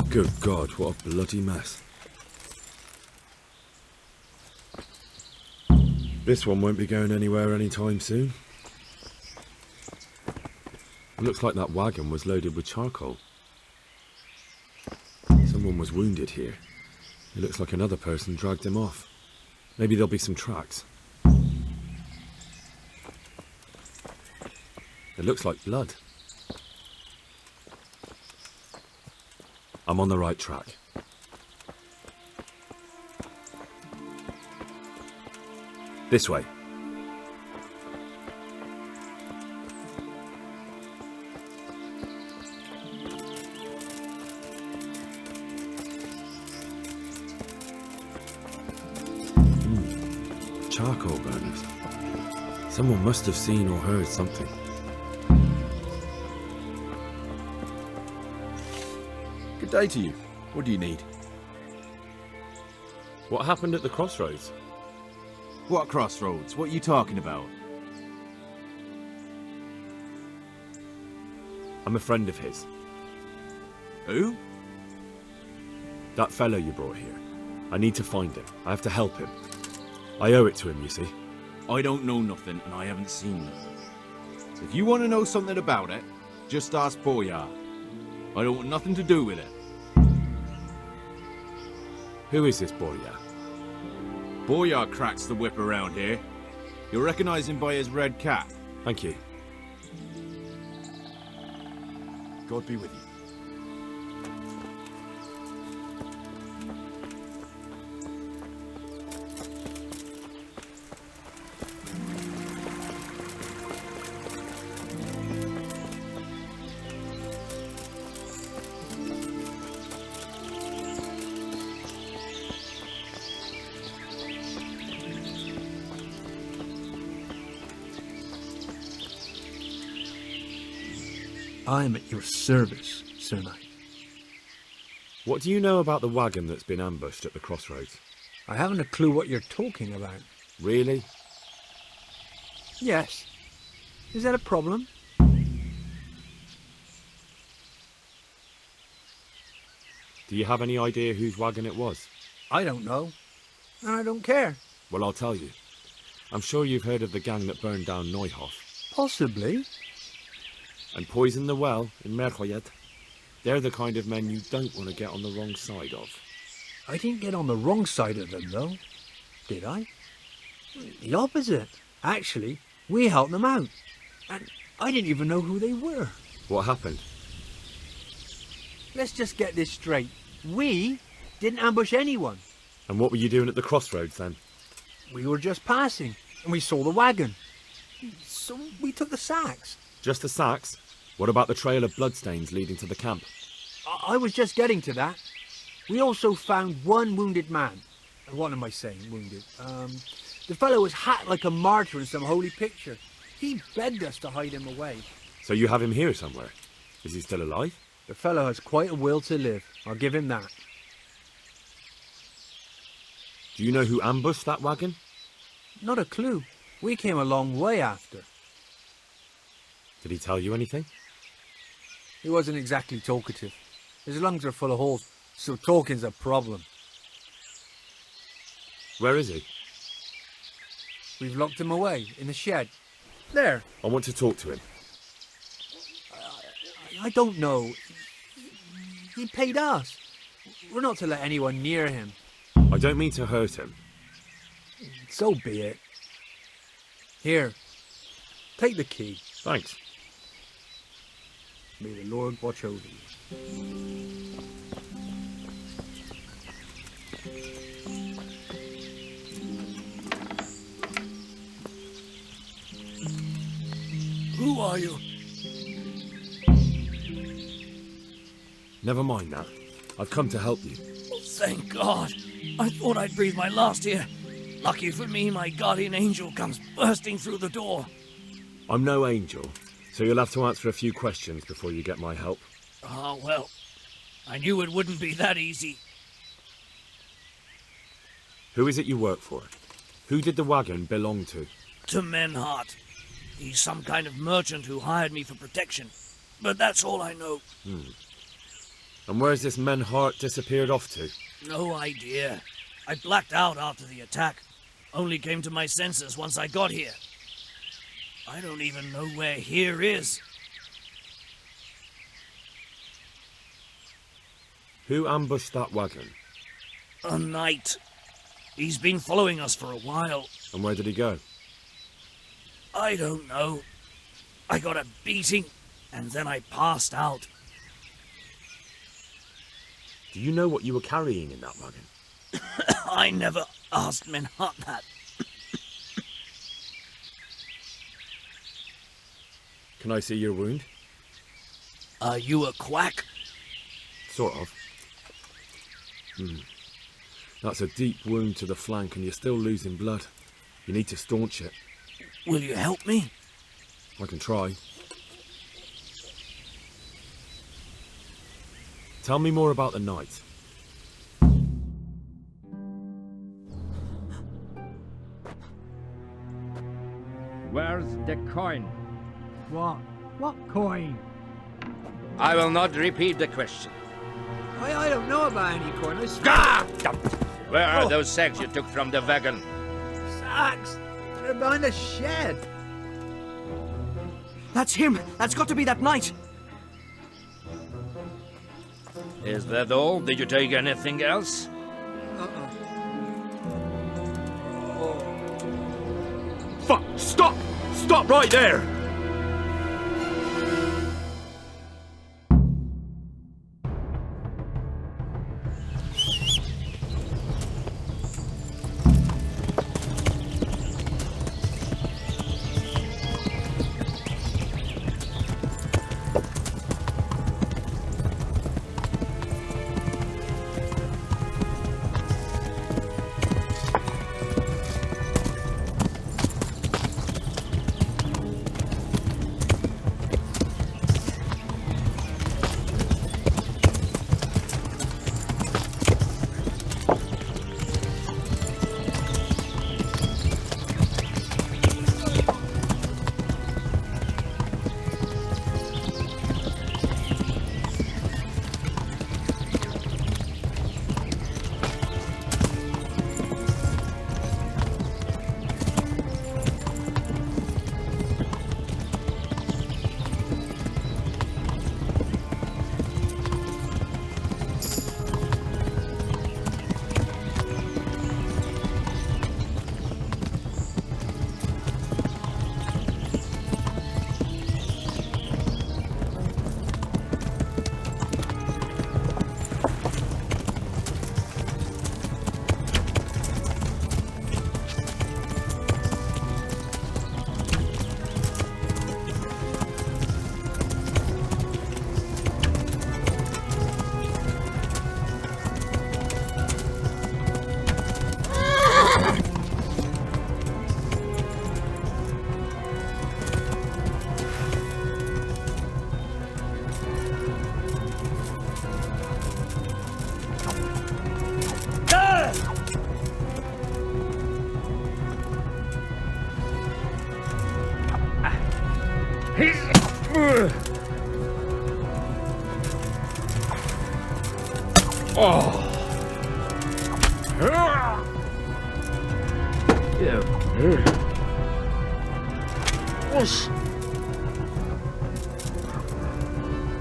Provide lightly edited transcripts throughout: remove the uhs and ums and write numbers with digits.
Good God, what a bloody mess. This one won't be going anywhere anytime soon. It looks like that wagon was loaded with charcoal. Someone was wounded here. It looks like another person dragged him off. Maybe there'll be some tracks. It looks like blood. I'm on the right track. This way. Charcoal burners. Someone must have seen or heard something. Good day to you. What do you need? What happened at the crossroads? What crossroads? What are you talking about? I'm a friend of his. Who? That fellow you brought here. I need to find him. I have to help him. I owe it to him, you see. I don't know nothing and I haven't seen nothing. If you want to know something about it, just ask Boyar. I don't want nothing to do with it. Who is this Boyar? Boyar cracks the whip around here. You'll recognize him by his red cap. Thank you. God be with you. I am at your service, Sir Knight. What do you know about the wagon that's been ambushed at the crossroads? I haven't a clue what you're talking about. Really? Yes. Is that a problem? Do you have any idea whose wagon it was? I don't know. And I don't care. Well, I'll tell you. I'm sure you've heard of the gang that burned down Neuhof Possibly. and poisoned the well in Merchoyed. They're the kind of men you don't want to get on the wrong side of. I didn't get on the wrong side of them, though. Did I? The opposite. Actually, we helped them out. And I didn't even know who they were. What happened? Let's just get this straight. We didn't ambush anyone. And what were you doing at the crossroads then? We were just passing, and we saw the wagon. So we took the sacks. Just the sacks? What about the trail of bloodstains leading to the camp? I was just getting to that. We also found one wounded man. What am I saying, wounded? The fellow was hacked like a martyr in some holy picture. He begged us to hide him away. So you have him here somewhere? Is he still alive? The fellow has quite a will to live. I'll give him that. Do you know who ambushed that wagon? Not a clue. We came a long way after. Did he tell you anything? He wasn't exactly talkative. His lungs are full of holes, so talking's a problem. Where is he? We've locked him away in the shed. There. I want to talk to him. I don't know. He paid us. We're not to let anyone near him. I don't mean to hurt him. So be it. Here. Take the key. Thanks. May the Lord watch over you. Who are you? Never mind that. I've come to help you. Thank God. I thought I'd breathe my last here. Lucky for me, my guardian angel comes bursting through the door. I'm no angel, so you'll have to answer a few questions before you get my help. Ah, well, I knew it wouldn't be that easy. Who is it you work for? Who did the wagon belong to? To Menhart. He's some kind of merchant who hired me for protection. But that's all I know. And where's this Menhart disappeared off to? No idea. I blacked out after the attack. Only came to my senses once I got here. I don't even know where here is. Who ambushed that wagon? A knight. He's been following us for a while. And where did he go? I don't know. I got a beating, and then I passed out. Do you know what you were carrying in that wagon? I never asked Menhart that. Can I see your wound? Are you a quack? Sort of. That's a deep wound to the flank and you're still losing blood. You need to staunch it. Will you help me? I can try. Tell me more about the night. Where's the coin? What? What coin? I will not repeat the question. I don't know about any coin. I swear. Ah! Where are those sacks you took from the wagon? Sacks! They're behind the shed. That's him! That's got to be that knight! Is that all? Did you take anything else? Fuck! Stop! Stop right there!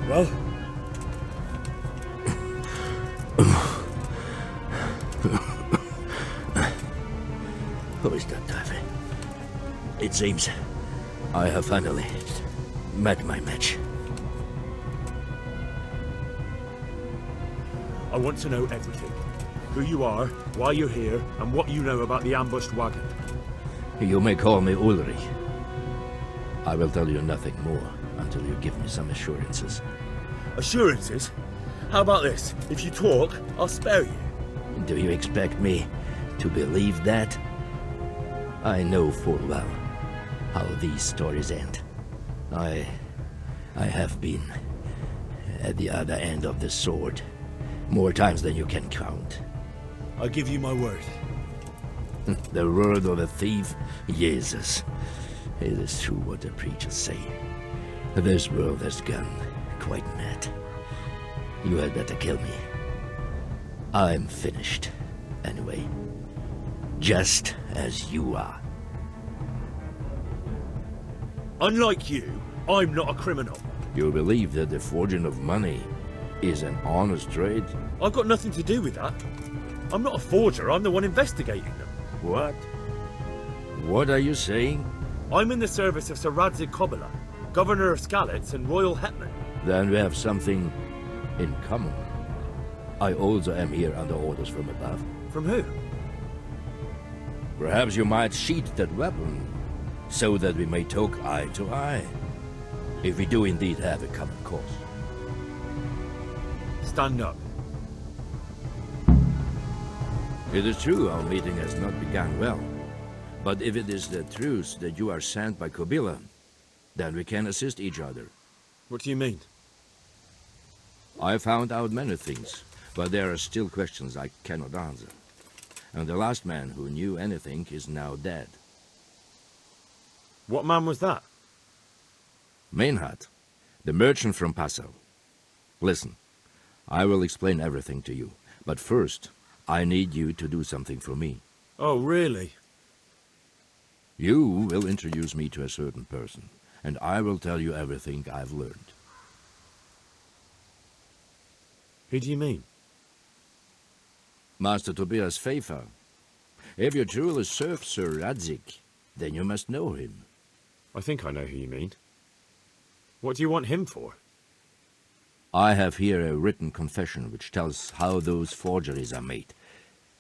Well? Who is that diver? It seems I have finally met my match. I want to know everything. Who you are, why you're here, and what you know about the ambushed wagon. You may call me Ulrich. I will tell you nothing more until you give me some assurances. Assurances? How about this? If you talk, I'll spare you. Do you expect me to believe that? I know full well how these stories end. I have been at the other end of the sword more times than you can count. I give you my word. The word of a thief? Jesus. It is true what the preachers say. This world has gone quite mad. You had better kill me. I'm finished, anyway. Just as you are. Unlike you, I'm not a criminal. You believe that the forging of money is an honest trade? I've got nothing to do with that. I'm not a forger, I'm the one investigating them. What? What are you saying? I'm in the service of Sir Radzig Kobyla, Governor of Skalitz and Royal Hetman. Then we have something in common. I also am here under orders from above. From who? Perhaps you might sheath that weapon, so that we may talk eye to eye. If we do indeed have a common cause. Stand up. It is true our meeting has not begun well. But if it is the truth that you are sent by Kobyla, then we can assist each other. What do you mean? I found out many things, but there are still questions I cannot answer. And the last man who knew anything is now dead. What man was that? Meinhard, the merchant from Passau. Listen, I will explain everything to you, but first, I need you to do something for me. Oh, really? You will introduce me to a certain person, and I will tell you everything I've learned. Who do you mean? Master Tobias Pfeiffer. If you truly serve Sir Radzig, then you must know him. I think I know who you mean. What do you want him for? I have here a written confession which tells how those forgeries are made,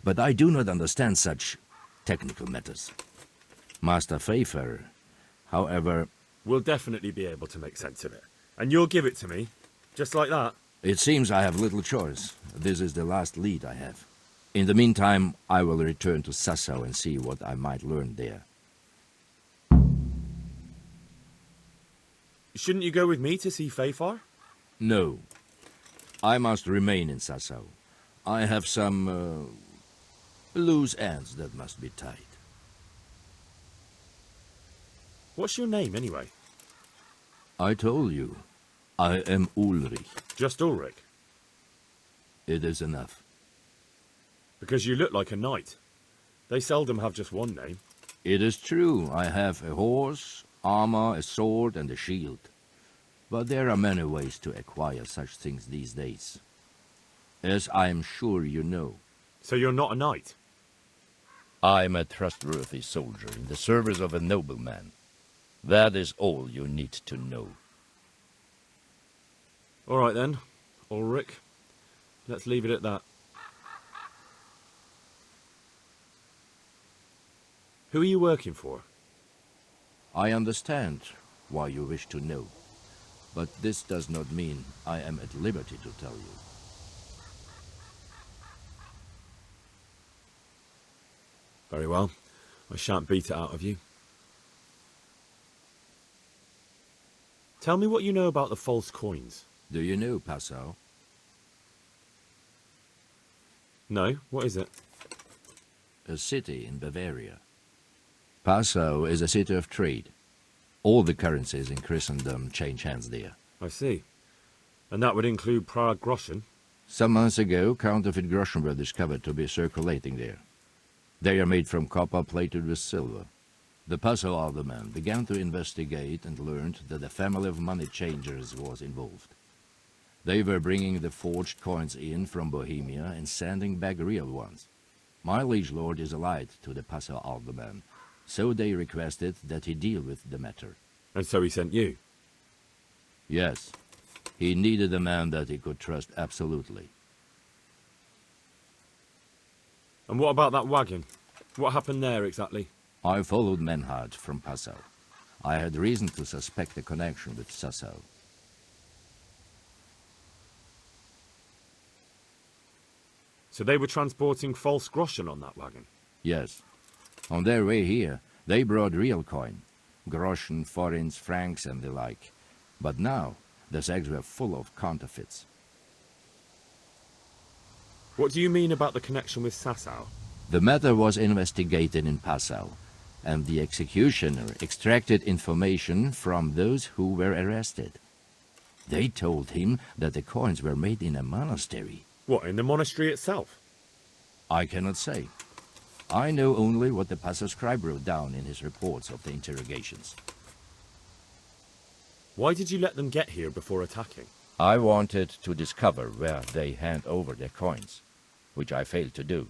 but I do not understand such technical matters. Master Pfeiffer, however... We'll definitely be able to make sense of it. And you'll give it to me, just like that. It seems I have little choice. This is the last lead I have. In the meantime, I will return to Sassau and see what I might learn there. Shouldn't you go with me to see Pfeiffer? No. I must remain in Sassau. I have some, loose ends that must be tied. What's your name, anyway? I told you. I am Ulrich. Just Ulrich? It is enough. Because you look like a knight. They seldom have just one name. It is true. I have a horse, armor, a sword, and a shield. But there are many ways to acquire such things these days. As I am sure you know. So you're not a knight? I am a trustworthy soldier in the service of a nobleman. That is all you need to know. All right then, Ulrich. Let's leave it at that. Who are you working for? I understand why you wish to know. But this does not mean I am at liberty to tell you. Very well. I shan't beat it out of you. Tell me what you know about the false coins. Do you know Passau? No, what is it? A city in Bavaria. Passau is a city of trade. All the currencies in Christendom change hands there. I see. And that would include Prague groschen? Some months ago, counterfeit groschen were discovered to be circulating there. They are made from copper plated with silver. The Passau alderman began to investigate and learned that a family of money changers was involved. They were bringing the forged coins in from Bohemia and sending back real ones. My liege lord is allied to the Passau alderman, so they requested that he deal with the matter. And so he sent you? Yes. He needed a man that he could trust absolutely. And what about that wagon? What happened there exactly? I followed Meinhard from Passau. I had reason to suspect a connection with Sassau. So they were transporting false groschen on that wagon? Yes. On their way here, they brought real coin. Groschen, forints, francs, and the like. But now, the sacks were full of counterfeits. What do you mean about the connection with Sassau? The matter was investigated in Passau, and the executioner extracted information from those who were arrested. They told him that the coins were made in a monastery. What, in the monastery itself? I cannot say. I know only what the passer scribe wrote down in his reports of the interrogations. Why did you let them get here before attacking? I wanted to discover where they hand over their coins, which I failed to do.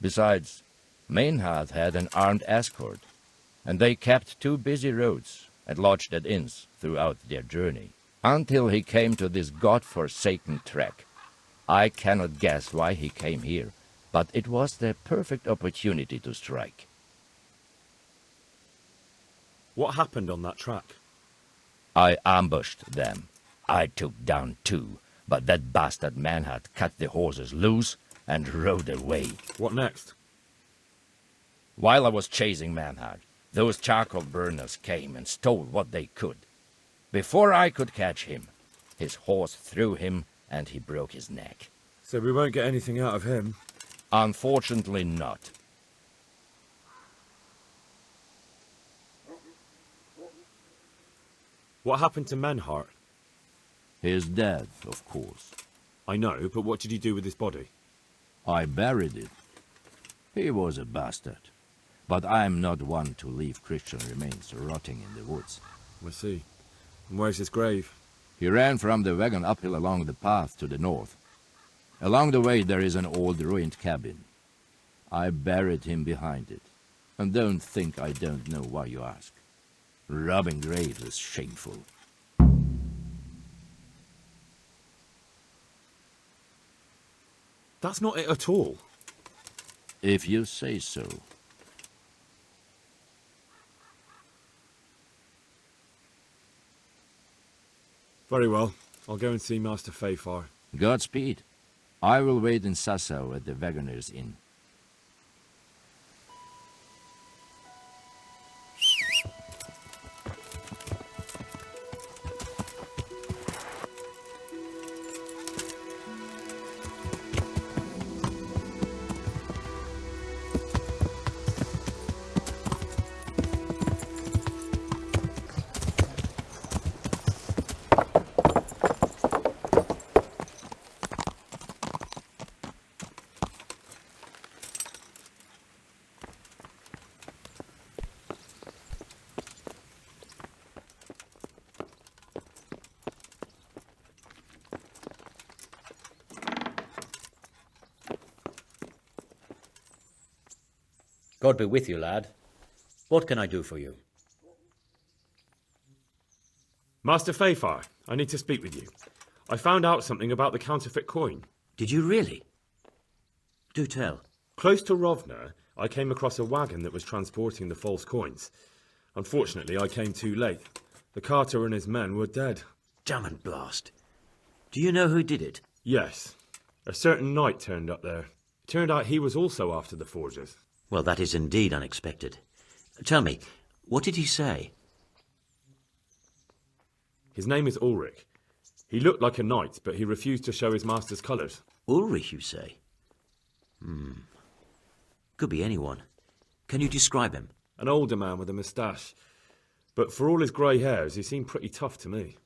Besides, Maynard had an armed escort, and they kept 2 busy roads and lodged at inns throughout their journey, until he came to this god-forsaken trek. I cannot guess why he came here, but it was the perfect opportunity to strike. What happened on that track? I ambushed them. I took down 2, but that bastard man had cut the horses loose and rode away. What next? While I was chasing Manhard, those charcoal burners came and stole what they could. Before I could catch him, his horse threw him and he broke his neck. So we won't get anything out of him. Unfortunately not. What happened to Menhart? His dead, of course. I know, but what did you do with his body? I buried it. He was a bastard. But I'm not one to leave Christian remains rotting in the woods. I see. And where's his grave? He ran from the wagon uphill along the path to the north. Along the way there is an old ruined cabin. I buried him behind it. And don't think I don't know why you ask. Robbing graves is shameful. That's not it at all. If you say so. Very well. I'll go and see Master Fayfar. Godspeed. I will wait in Sasau at the Wagoner's Inn. God be with you, lad. What can I do for you? Master Fayfar, I need to speak with you. I found out something about the counterfeit coin. Did you really? Do tell. Close to Rovna, I came across a wagon that was transporting the false coins. Unfortunately, I came too late. The carter and his men were dead. Damn and blast. Do you know who did it? Yes. A certain knight turned up there. It turned out he was also after the forgers. Well, that is indeed unexpected. Tell me, what did he say? His name is Ulrich. He looked like a knight, but he refused to show his master's colours. Ulrich, you say? Could be anyone. Can you describe him? An older man with a moustache. But for all his grey hairs, he seemed pretty tough to me.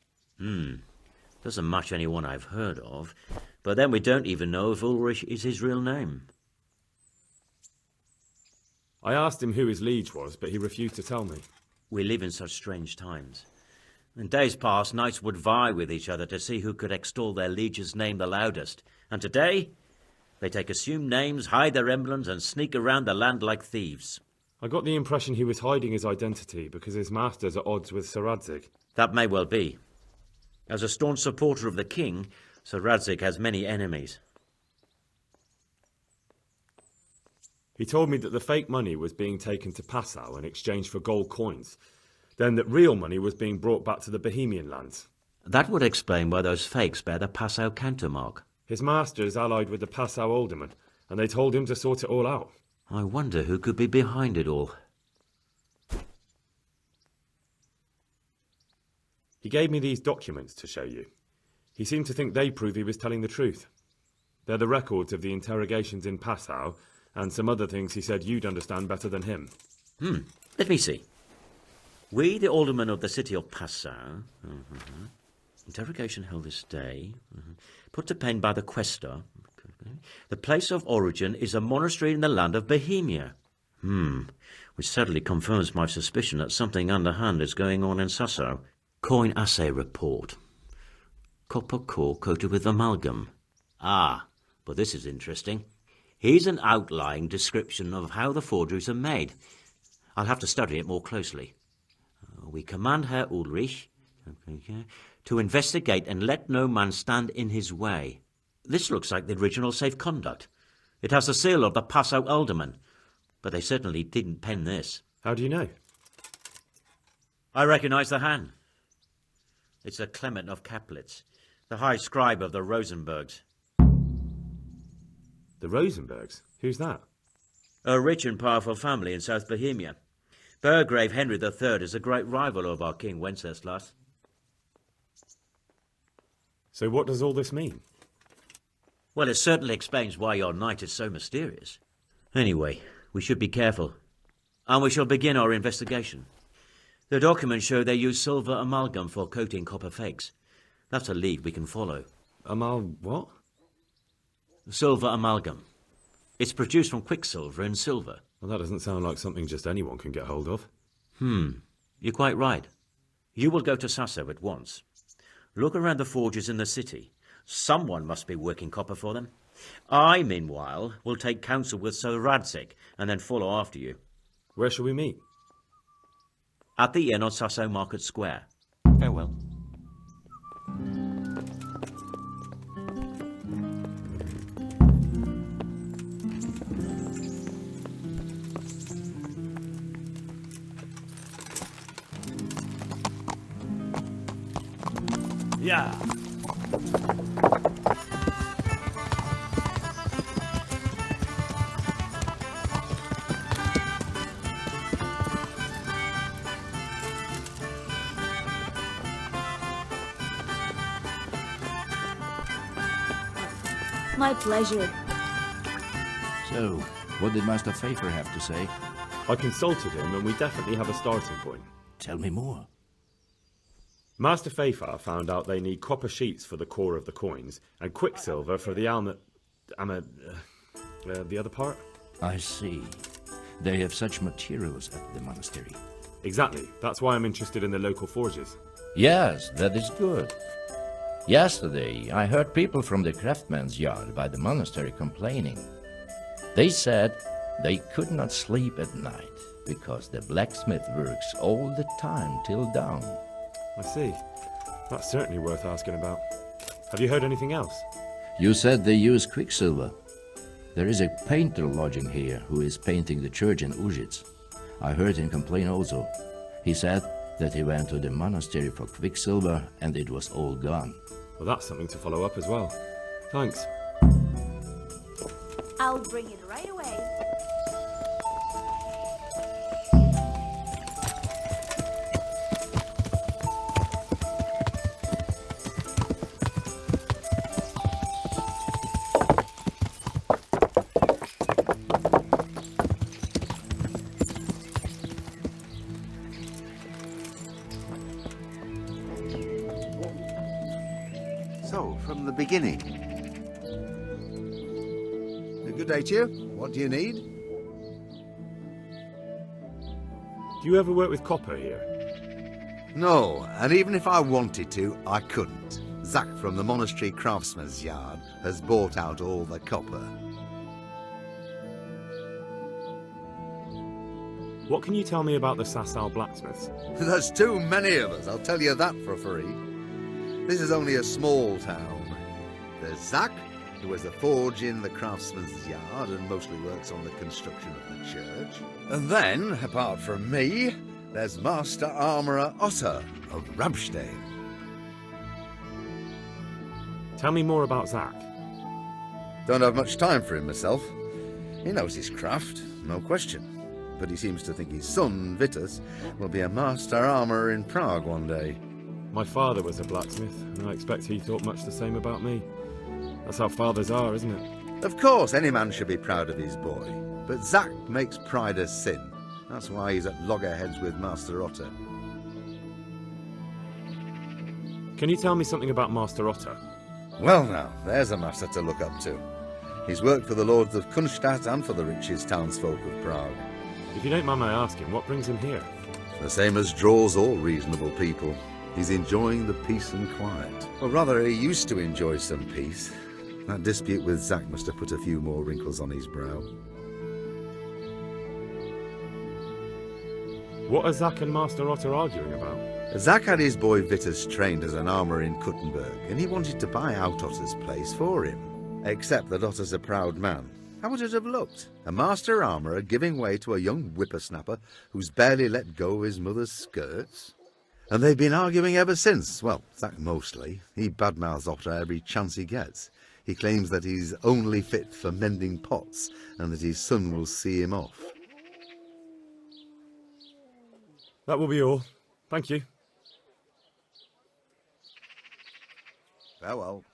Doesn't match anyone I've heard of. But then we don't even know if Ulrich is his real name. I asked him who his liege was, but he refused to tell me. We live in such strange times. In days past, knights would vie with each other to see who could extol their liege's name the loudest. And today, they take assumed names, hide their emblems, and sneak around the land like thieves. I got the impression he was hiding his identity because his master's at odds with Sir Radzig. That may well be. As a staunch supporter of the king, Sir Radzig has many enemies. He told me that the fake money was being taken to Passau in exchange for gold coins, then that real money was being brought back to the Bohemian lands. That would explain why those fakes bear the Passau countermark. His master is allied with the Passau alderman, and they told him to sort it all out. I wonder who could be behind it all. He gave me these documents to show you. He seemed to think they prove he was telling the truth. They're the records of the interrogations in Passau, and some other things he said you'd understand better than him. Let me see. We, the aldermen of the city of Passau, Interrogation held this day. Put to pen by the questor. The place of origin is a monastery in the land of Bohemia. Which sadly confirms my suspicion that something underhand is going on in Sasau. Coin assay report. Copper core coated with amalgam. Ah, but this is interesting. Here's an outline description of how the forgeries are made. I'll have to study it more closely. We command Herr Ulrich to investigate and let no man stand in his way. This looks like the original safe conduct. It has the seal of the Passau alderman, but they certainly didn't pen this. How do you know? I recognise the hand. It's a Clement of Kaplitz, the high scribe of the Rosenbergs. The Rosenbergs? Who's that? A rich and powerful family in South Bohemia. Burgrave Henry III is a great rival of our King Wenceslas. So what does all this mean? Well, it certainly explains why your knight is so mysterious. Anyway, we should be careful. And we shall begin our investigation. The documents show they use silver amalgam for coating copper fakes. That's a lead we can follow. What? Silver amalgam. It's produced from quicksilver and silver. Well, that doesn't sound like something just anyone can get hold of. You're quite right. You will go to Sasau at once. Look around the forges in the city. Someone must be working copper for them. I, meanwhile, will take counsel with Sir Radzik and then follow after you. Where shall we meet? At the inn on Sasau Market Square. Farewell. Yeah. My pleasure. So, what did Master Pfeiffer have to say? I consulted him and we definitely have a starting point. Tell me more. Master Pfeiffer found out they need copper sheets for the core of the coins and quicksilver for the the other part? I see. They have such materials at the monastery. Exactly. That's why I'm interested in the local forges. Yes, that is good. Yesterday, I heard people from the craftsman's yard by the monastery complaining. They said they could not sleep at night because the blacksmith works all the time till dawn. I see. That's certainly worth asking about. Have you heard anything else? You said they use quicksilver. There is a painter lodging here who is painting the church in Ujitz. I heard him complain also. He said that he went to the monastery for quicksilver and it was all gone. Well, that's something to follow up as well. Thanks. I'll bring it right away. So, from the beginning. Good day to you. What do you need? Do you ever work with copper here? No, and even if I wanted to, I couldn't. Zach from the monastery craftsman's yard has bought out all the copper. What can you tell me about the Sasau blacksmiths? There's too many of us, I'll tell you that for free. This is only a small town. There's Zach, who has a forge in the craftsman's yard and mostly works on the construction of the church. And then, apart from me, there's Master Armourer Otter of Ramstein. Tell me more about Zach. Don't have much time for him myself. He knows his craft, no question. But he seems to think his son, Vitus, will be a master armourer in Prague one day. My father was a blacksmith, and I expect he thought much the same about me. That's how fathers are, isn't it? Of course, any man should be proud of his boy. But Zach makes pride a sin. That's why he's at loggerheads with Master Otter. Can you tell me something about Master Otto? Well now, there's a master to look up to. He's worked for the lords of Kunstadt and for the richest townsfolk of Prague. If you don't mind my asking, what brings him here? The same as draws all reasonable people. He's enjoying the peace and quiet. Or rather, he used to enjoy some peace. That dispute with Zack must have put a few more wrinkles on his brow. What are Zack and Master Otto arguing about? Zack had his boy Vitus trained as an armourer in Kuttenberg, and he wanted to buy out Otto's place for him. Except that Otto's a proud man. How would it have looked? A master armourer giving way to a young whippersnapper who's barely let go of his mother's skirts? And they've been arguing ever since. Well, Zack mostly. He badmouths Otto every chance he gets. He claims that he's only fit for mending pots, and that his son will see him off. That will be all. Thank you. Farewell.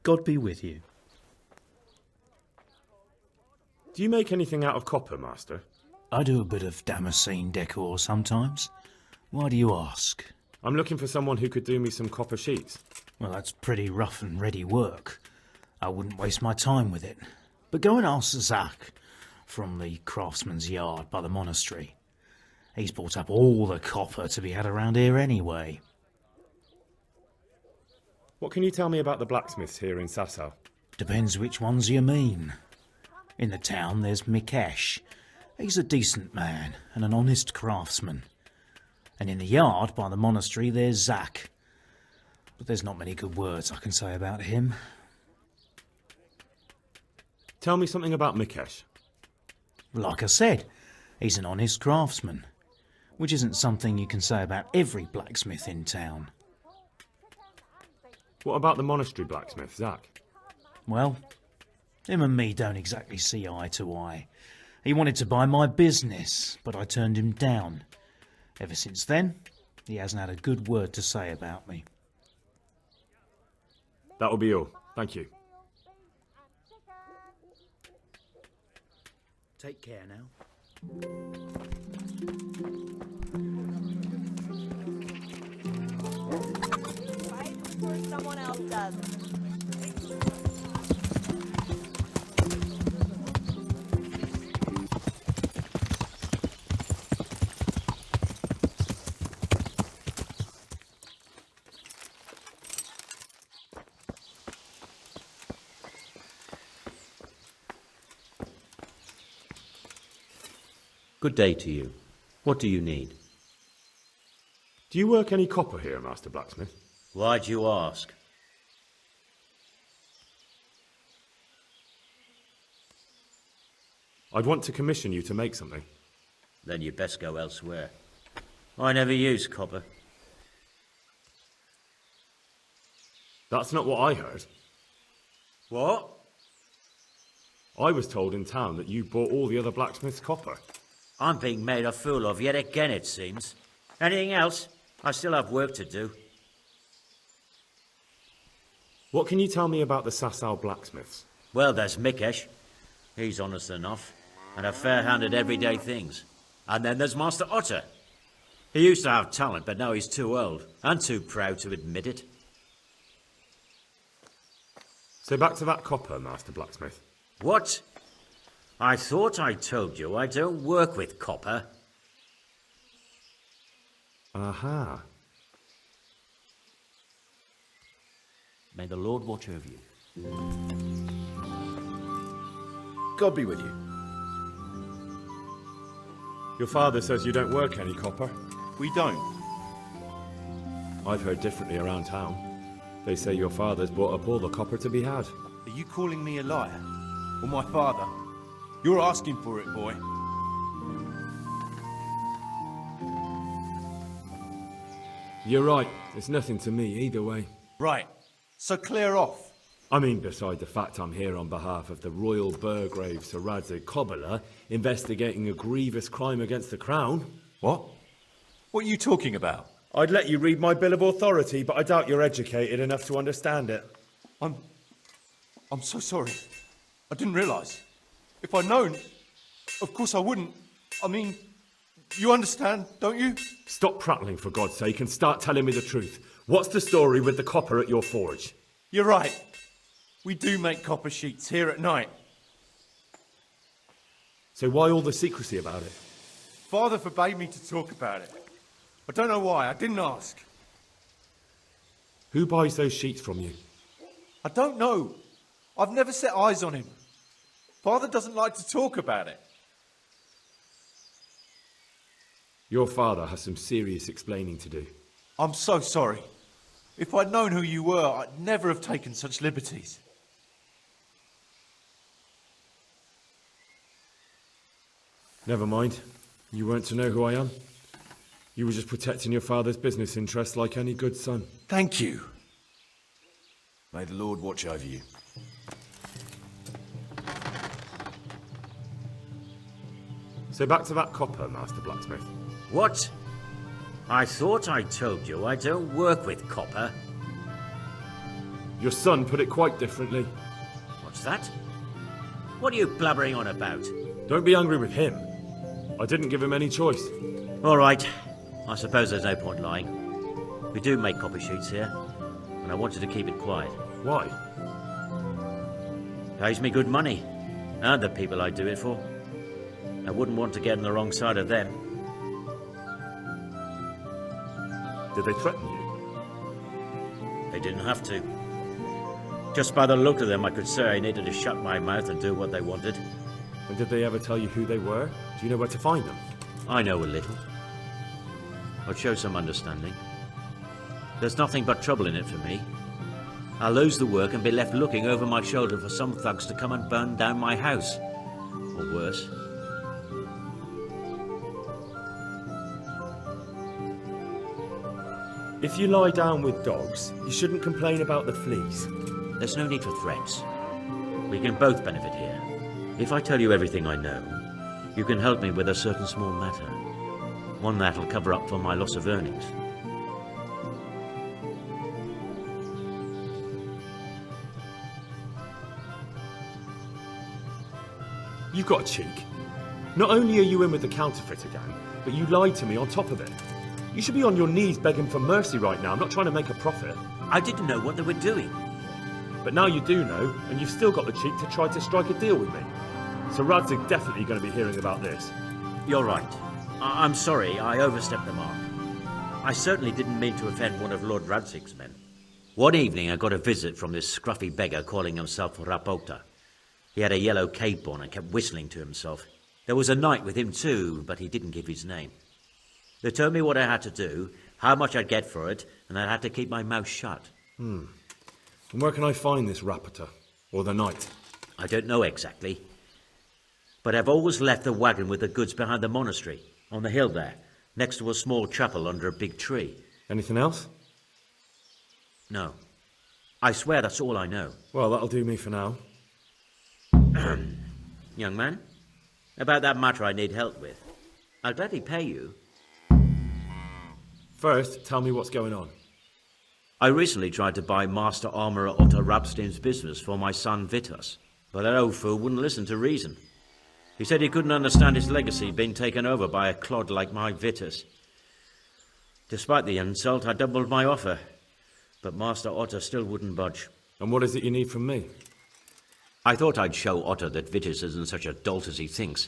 God be with you. Do you make anything out of copper, Master? I do a bit of Damascene decor sometimes. Why do you ask? I'm looking for someone who could do me some copper sheets. Well, that's pretty rough and ready work. I wouldn't waste my time with it. But go and ask Zack from the craftsman's yard by the monastery. He's bought up all the copper to be had around here anyway. What can you tell me about the blacksmiths here in Sasau? Depends which ones you mean. In the town there's Mikesh. He's a decent man and an honest craftsman. And in the yard by the monastery there's Zack. But there's not many good words I can say about him. Tell me something about Mikesh. Like I said, he's an honest craftsman, which isn't something you can say about every blacksmith in town. What about the monastery blacksmith, Zack? Well, him and me don't exactly see eye to eye. He wanted to buy my business, but I turned him down. Ever since then, he hasn't had a good word to say about me. That will be all. Thank you. Take care now. Right before someone else does. Good day to you. What do you need? Do you work any copper here, Master Blacksmith? Why'd you ask? I'd want to commission you to make something. Then you'd best go elsewhere. I never use copper. That's not what I heard. What? I was told in town that you bought all the other blacksmiths' copper. I'm being made a fool of yet again, it seems. Anything else? I still have work to do. What can you tell me about the Sasau blacksmiths? Well, there's Mikesh. He's honest enough, and a fair-handed everyday things. And then there's Master Otto. He used to have talent, but now he's too old, and too proud to admit it. So back to that copper, Master Blacksmith. What? I thought I told you I don't work with copper. Aha. May the Lord watch over you. God be with you. Your father says you don't work any copper. We don't. I've heard differently around town. They say your father's bought up all the copper to be had. Are you calling me a liar? or my father. You're asking for it, boy. You're right. It's nothing to me either way. Right. So clear off. I mean, beside the fact I'm here on behalf of the Royal Burgrave Sir Radzig Kobyla, investigating a grievous crime against the Crown. What? What are you talking about? I'd let you read my Bill of Authority, but I doubt you're educated enough to understand it. I'm so sorry. I didn't realise. If I'd known, of course I wouldn't. I mean, you understand, don't you? Stop prattling, for God's sake, and start telling me the truth. What's the story with the copper at your forge? You're right. We do make copper sheets here at night. So why all the secrecy about it? Father forbade me to talk about it. I don't know why. I didn't ask. Who buys those sheets from you? I don't know. I've never set eyes on him. Father doesn't like to talk about it. Your father has some serious explaining to do. I'm so sorry. If I'd known who you were, I'd never have taken such liberties. Never mind. You weren't to know who I am. You were just protecting your father's business interests like any good son. Thank you. May the Lord watch over you. So back to that copper, Master Blacksmith. What? I thought I told you I don't work with copper. Your son put it quite differently. What's that? What are you blabbering on about? Don't be angry with him. I didn't give him any choice. All right. I suppose there's no point lying. We do make copper sheets here, and I wanted to keep it quiet. Why? Pays me good money, and the people I do it for. I wouldn't want to get on the wrong side of them. Did they threaten you? They didn't have to. Just by the look of them, I could say I needed to shut my mouth and do what they wanted. And did they ever tell you who they were? Do you know where to find them? I know a little. I'd show some understanding. There's nothing but trouble in it for me. I'll lose the work and be left looking over my shoulder for some thugs to come and burn down my house. Or worse. If you lie down with dogs, you shouldn't complain about the fleas. There's no need for threats. We can both benefit here. If I tell you everything I know, you can help me with a certain small matter. One that'll cover up for my loss of earnings. You've got a cheek. Not only are you in with the counterfeiter gang, but you lied to me on top of it. You should be on your knees begging for mercy right now. I'm not trying to make a profit. I didn't know what they were doing. But now you do know, and you've still got the cheek to try to strike a deal with me. So Radzig definitely going to be hearing about this. You're right. I'm sorry, I overstepped the mark. I certainly didn't mean to offend one of Lord Radzig's men. One evening I got a visit from this scruffy beggar calling himself Rapota. He had a yellow cape on and kept whistling to himself. There was a knight with him too, but he didn't give his name. They told me what I had to do, how much I'd get for it, and I had to keep my mouth shut. And where can I find this Rapota? Or the knight? I don't know exactly. But I've always left the wagon with the goods behind the monastery, on the hill there, next to a small chapel under a big tree. Anything else? No. I swear that's all I know. Well, that'll do me for now. Young man, about that matter I need help with. I'll gladly pay you. First, tell me what's going on. I recently tried to buy Master Armourer Otto Rapstein's business for my son Vitus, but that old fool wouldn't listen to reason. He said he couldn't understand his legacy being taken over by a clod like my Vitus. Despite the insult, I doubled my offer, but Master Otto still wouldn't budge. And what is it you need from me? I thought I'd show Otto that Vitus isn't such a dolt as he thinks,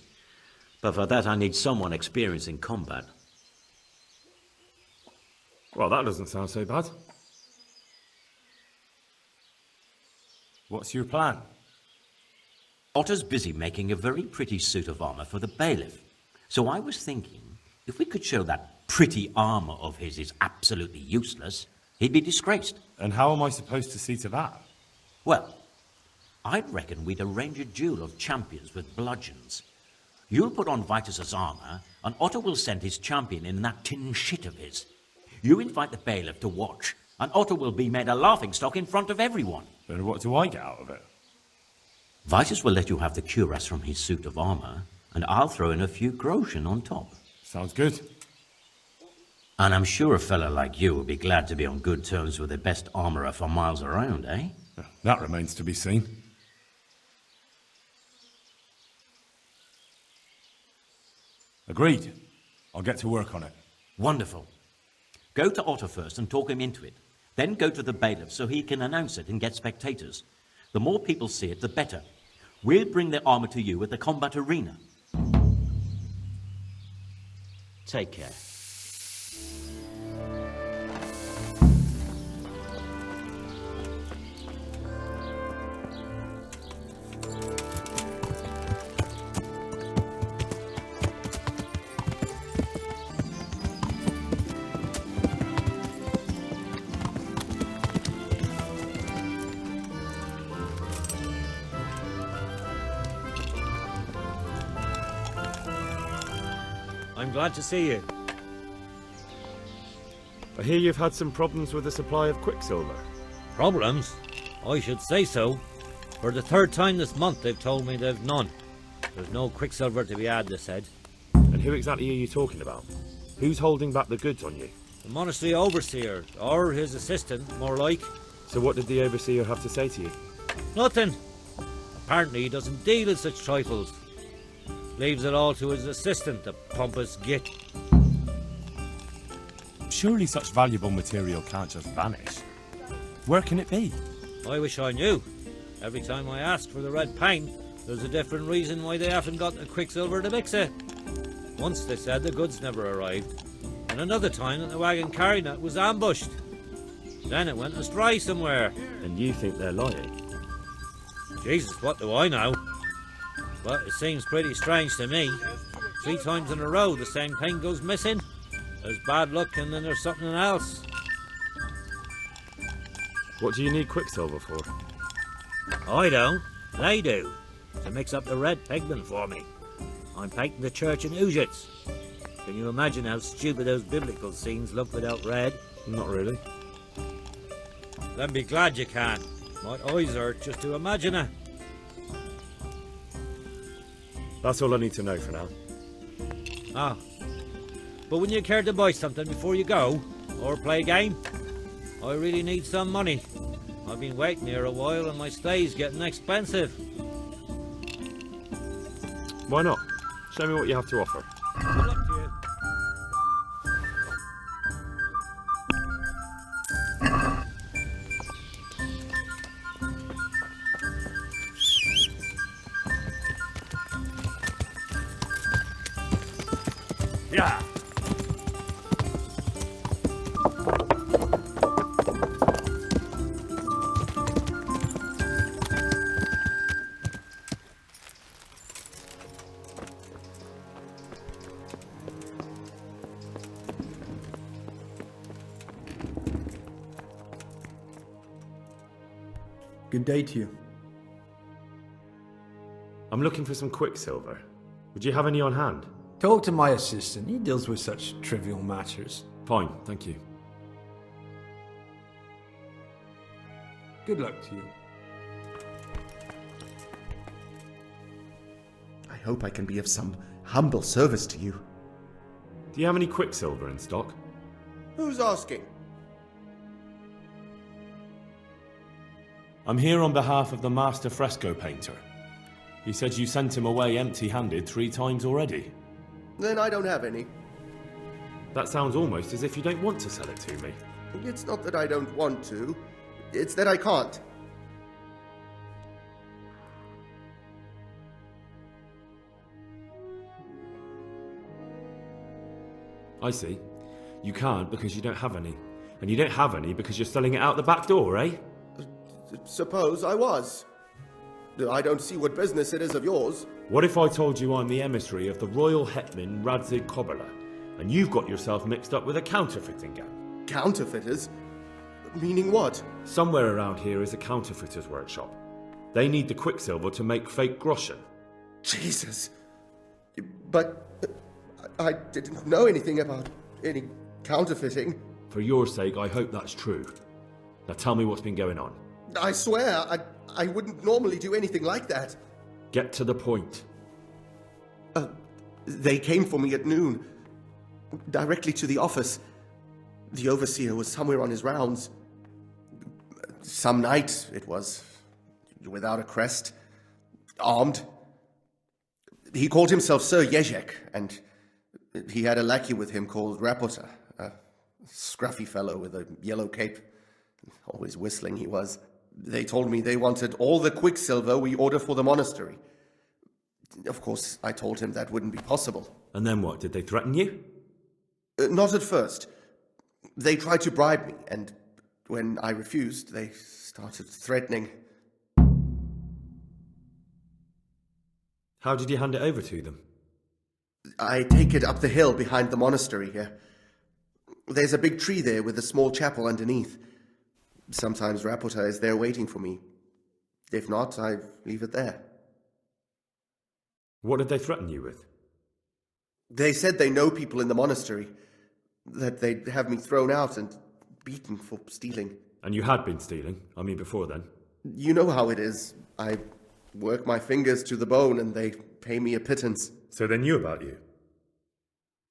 but for that I need someone experienced in combat. Well, that doesn't sound so bad. What's your plan? Otto's busy making a very pretty suit of armour for the bailiff. So I was thinking, if we could show that pretty armour of his is absolutely useless, he'd be disgraced. And how am I supposed to see to that? Well, I'd reckon we'd arrange a duel of champions with bludgeons. You'll put on Vitus's armour, and Otto will send his champion in that tin shit of his. You invite the bailiff to watch, and Otto will be made a laughingstock in front of everyone. Then what do I get out of it? Vitus will let you have the cuirass from his suit of armour, and I'll throw in a few groschen on top. Sounds good. And I'm sure a fella like you will be glad to be on good terms with the best armourer for miles around, eh? That remains to be seen. Agreed. I'll get to work on it. Wonderful. Go to Otto first and talk him into it. Then go to the bailiff so he can announce it and get spectators. The more people see it, the better. We'll bring the armour to you at the combat arena. Take care. I'm glad to see you. I hear you've had some problems with the supply of quicksilver. Problems? I should say so. For the third time this month they've told me they've none. There's no quicksilver to be had, they said. And who exactly are you talking about? Who's holding back the goods on you? The monastery overseer, or his assistant, more like. So what did the overseer have to say to you? Nothing. Apparently he doesn't deal in such trifles. Leaves it all to his assistant, the pompous git. Surely such valuable material can't just vanish. Where can it be? I wish I knew. Every time I ask for the red paint, there's a different reason why they haven't got the quicksilver to mix it. Once they said the goods never arrived, and another time that the wagon carrying it was ambushed. Then it went astray somewhere. And you think they're lying? Jesus, what do I know? But it seems pretty strange to me. 3 times in a row the same thing goes missing. There's bad luck and then there's something else. What do you need quicksilver for? I don't. They do. To mix up the red pigment for me. I'm painting the church in Ujits. Can you imagine how stupid those biblical scenes look without red? Not really. Then be glad you can. My eyes hurt just to imagine it. That's all I need to know for now. Ah. But wouldn't you care to buy something before you go? Or play a game? I really need some money. I've been waiting here a while and my stay's getting expensive. Why not? Show me what you have to offer. Good luck to you. Yeah. Good day to you. I'm looking for some quicksilver. Would you have any on hand? Talk to my assistant. He deals with such trivial matters. Fine, thank you. Good luck to you. I hope I can be of some humble service to you. Do you have any quicksilver in stock? Who's asking? I'm here on behalf of the master fresco painter. He said you sent him away empty-handed 3 times already. Then I don't have any. That sounds almost as if you don't want to sell it to me. It's not that I don't want to. It's that I can't. I see. You can't because you don't have any. And you don't have any because you're selling it out the back door, eh? Suppose I was. I don't see what business it is of yours. What if I told you I'm the emissary of the royal hetman Radzig Kobyla, and you've got yourself mixed up with a counterfeiting gang? Counterfeiters? Meaning what? Somewhere around here is a counterfeiter's workshop. They need the quicksilver to make fake groschen. Jesus. But I didn't know anything about any counterfeiting. For your sake, I hope that's true. Now tell me what's been going on. I swear, I wouldn't normally do anything like that. Get to the point. They came for me at noon, directly to the office. The overseer was somewhere on his rounds. Some night, it was, without a crest, armed. He called himself Sir Jezek, and he had a lackey with him called Rapota, a scruffy fellow with a yellow cape. Always whistling he was. They told me they wanted all the quicksilver we order for the monastery. Of course, I told him that wouldn't be possible. And then what? Did they threaten you? Not at first. They tried to bribe me, and when I refused, they started threatening. How did you hand it over to them? I take it up the hill behind the monastery here. There's a big tree there with a small chapel underneath. Sometimes Rapota is there waiting for me. If not, I leave it there. What did they threaten you with? They said they know people in the monastery, that they'd have me thrown out and beaten for stealing. And you had been stealing? I mean, before then? You know how it is. I work my fingers to the bone and they pay me a pittance. So they knew about you?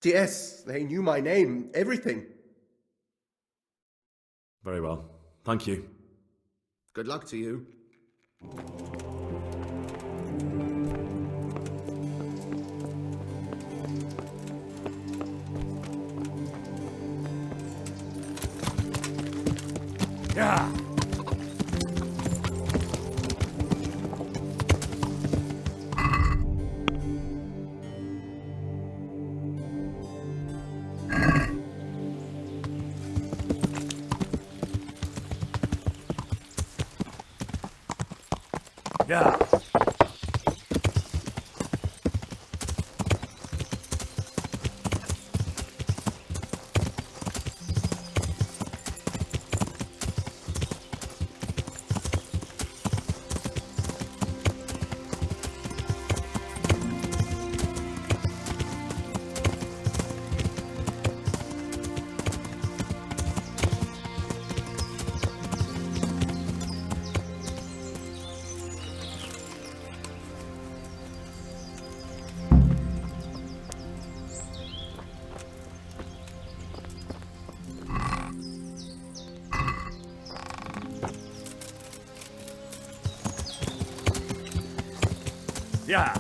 Yes, they knew my name, everything. Very well. Thank you. Good luck to you. Yeah. Yeah. Yeah.